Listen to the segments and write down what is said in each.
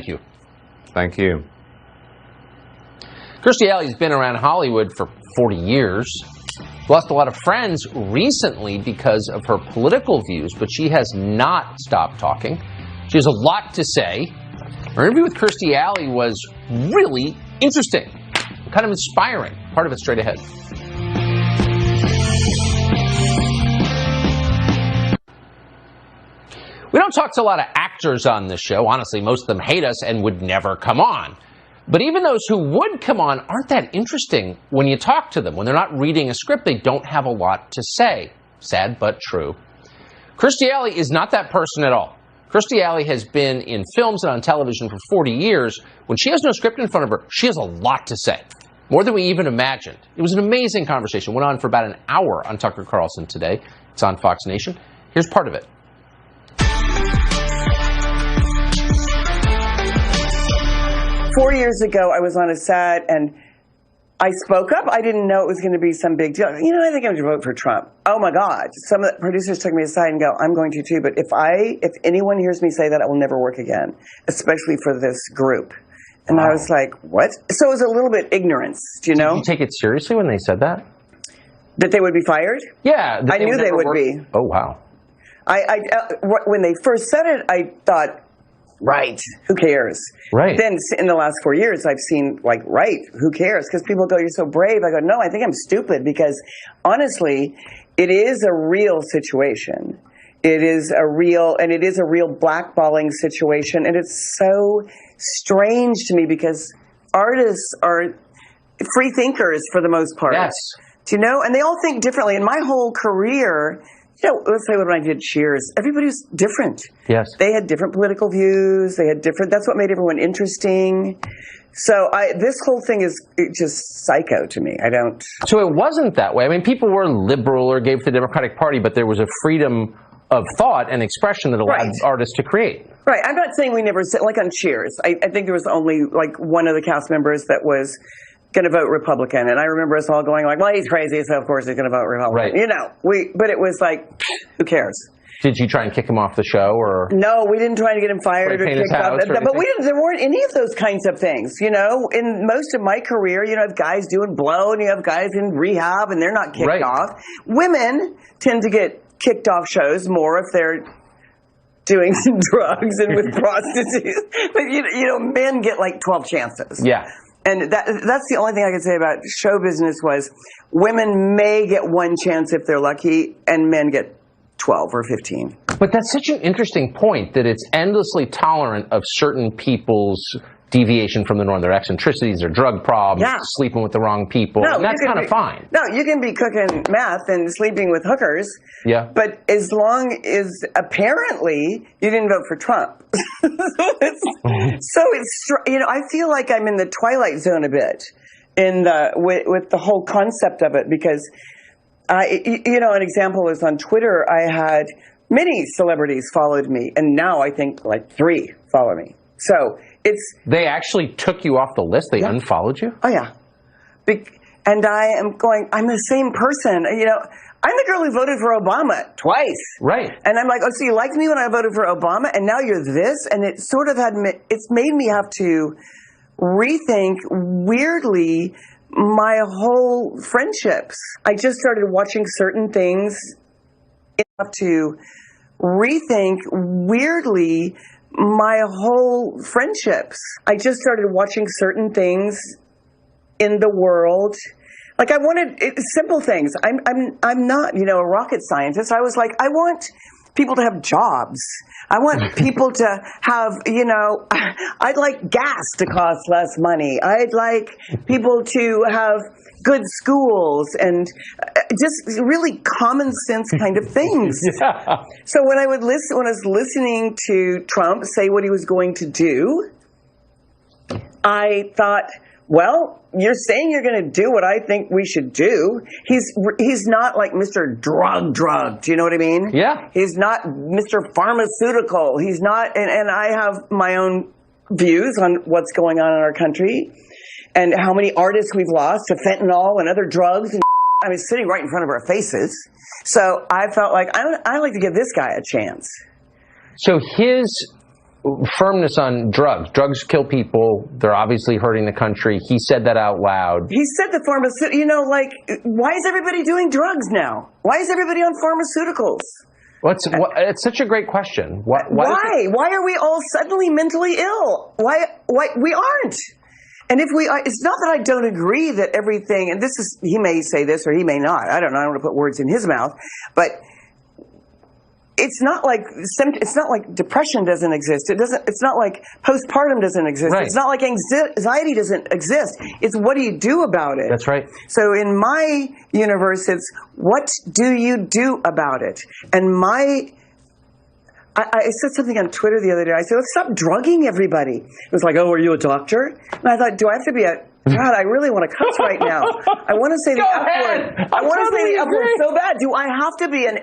you. Thank you. Kirstie Alley's been around Hollywood for 40 years. Lost a lot of friends recently because of her political views, but she has not stopped talking. She has a lot to say. Our interview with Kirstie Alley was really interesting, kind of inspiring. Part of it straight ahead. We don't talk to a lot of actors on this show. Honestly, most of them hate us and would never come on. But even those who would come on aren't that interesting when you talk to them. When they're not reading a script, they don't have a lot to say. Sad but true. Kirstie Alley is not that person at all. Kirstie Alley has been in films and on television for 40 years. When she has no script in front of her, she has a lot to say. More than we even imagined. It was an amazing conversation. Went on for about an hour on Tucker Carlson today. It's on Fox Nation. Here's part of it. 4 years ago, I was on a set and I spoke up. I didn't know it was going to be some big deal. You know, I think I'm going to vote for Trump. Oh my God. Some of the producers took me aside and go, I'm going to too. But if anyone hears me say that, I will never work again, especially for this group. And wow. I was like, what? So it was a little bit ignorance, do you know? Did you take it seriously when they said that? That they would be fired? Yeah. I knew they would be. Oh, wow. When they first said it, I thought, right, who cares? Right. Then in the last 4 years, I've seen, like, right, who cares? Because people go, you're so brave. I go, no, I think I'm stupid because, honestly, it is a real situation. It is a real blackballing situation. And it's so strange to me because artists are free thinkers for the most part. Yes. Do you know? And they all think differently. In my whole career, you know, let's say when I did Cheers, everybody was different. Yes. They had different political views. That's what made everyone interesting. So this whole thing is just psycho to me. So it wasn't that way. I mean, people were liberal or gave to the Democratic Party, but there was a freedom of thought and expression that allowed artists to create. Right. I'm not saying we never said, like on Cheers, I think there was only like one of the cast members that was going to vote Republican. And I remember us all going like, well, he's crazy, so of course he's going to vote Republican. Right. You know, but it was like, who cares? Did you try and kick him off the show, or? No, we didn't try to get him fired or kicked off. But there weren't any of those kinds of things. You know, in most of my career, you have guys doing blow and you have guys in rehab and they're not kicked off. Women tend to get kicked off shows more if they're doing drugs and with prostitutes. But, you know, men get like 12 chances. Yeah. And that's the only thing I can say about show business was women may get one chance if they're lucky and men get 12 or 15. But that's such an interesting point that it's endlessly tolerant of certain people's deviation from the norm, their eccentricities, their drug problems, sleeping with the wrong people. No, and that's kind of fine. No, you can be cooking meth and sleeping with hookers. Yeah. But as long as apparently you didn't vote for Trump. So it's, you know, I feel like I'm in the twilight zone a bit with the whole concept of it because, you know, an example is on Twitter, I had many celebrities followed me and now I think like 3 follow me. So they actually took you off the list? They unfollowed you? Oh, yeah. And I am going, I'm the same person. You know, I'm the girl who voted for Obama twice. Right. And I'm like, oh, so you liked me when I voted for Obama and now you're this? And it sort of it's made me have to rethink weirdly my whole friendships. I just started watching certain things. I have to rethink weirdly my whole friendships. I just started watching certain things in the world. Like I wanted simple things. I'm not, you know, a rocket scientist. I was like, I want people to have jobs. I want people to have, you know, I'd like gas to cost less money. I'd like people to have good schools and just really common sense kind of things. Yeah. So when I was listening to Trump say what he was going to do, I thought, well, you're saying you're going to do what I think we should do. He's not like Mr. Drug. Do you know what I mean? Yeah. He's not Mr. Pharmaceutical. He's not, and I have my own views on what's going on in our country and how many artists we've lost to fentanyl and other drugs. And I was sitting right in front of our faces. So I felt like I'd like to give this guy a chance. So his firmness on drugs. Drugs kill people. They're obviously hurting the country. He said that out loud. He said the pharmaceutical, why is everybody doing drugs now? Why is everybody on pharmaceuticals? It's such a great question. Why? Why are we all suddenly mentally ill? Why we aren't? And if we are, it's not that I don't agree that everything, and he may say this or he may not. I don't know. I don't want to put words in his mouth, but it's not like depression doesn't exist. It's not like postpartum doesn't exist. Right. It's not like anxiety doesn't exist. It's what do you do about it? That's right. So in my universe, it's what do you do about it? And I said something on Twitter the other day. I said, let's stop drugging everybody. It was like, oh, are you a doctor? And I thought, do I have to be God, I really want to cuss right now. I want to say the F word. I want to say the F word so bad. Do I have to be an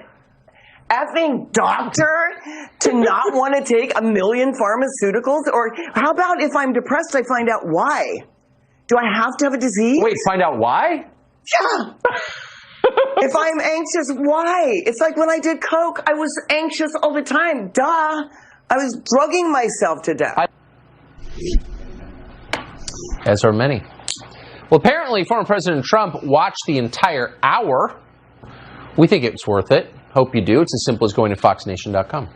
effing doctor to not want to take 1 million pharmaceuticals? Or how about if I'm depressed, I find out why? Do I have to have a disease? Wait, find out why? Yeah. If I'm anxious, why? It's like when I did coke, I was anxious all the time. Duh. I was drugging myself to death. As are many. Well, apparently former President Trump watched the entire hour. We think it's worth it. Hope you do. It's as simple as going to foxnation.com.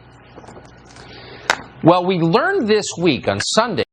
Well, we learned this week on Sunday